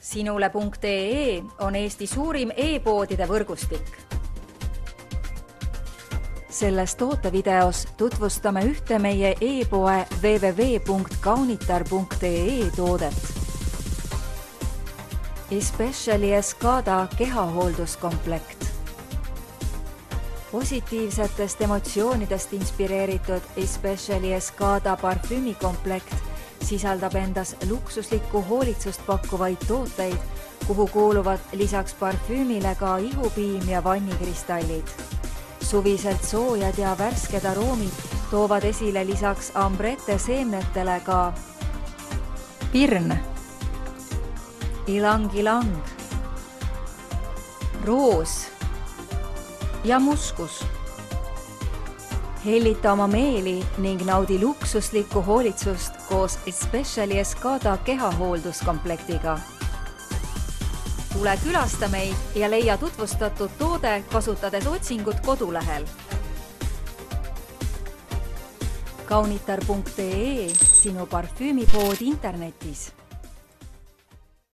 Sinule.ee on Eesti suurim e-poodide võrgustik. Selles tootevideos tutvustame ühte meie e-poe www.kaunitar.ee toodet. Especially Escada kehahoolduskomplekt. Positiivsetest emotsioonidest inspireeritud Especially Escada parfüümikomplekt sisaldab endas luksuslikku hoolitsust pakkuvaid tooteid, kuhu kuuluvad lisaks parfüümile ka ihupiim ja vannikristallid. Suviselt soojad ja värsked aroomid toovad esile lisaks ambrette seemnetele ka pirn, ilang-ilang, roos ja muskus. Hellita oma meeli ning naudi luksuslikku hoolitsust koos Especially Escada kehahoolduskomplektiga. Tule külasta meid ja leia tutvustatud toode kasutades otsingut kodulehel. Kaunitar.ee, sinu parfüümipood internetis.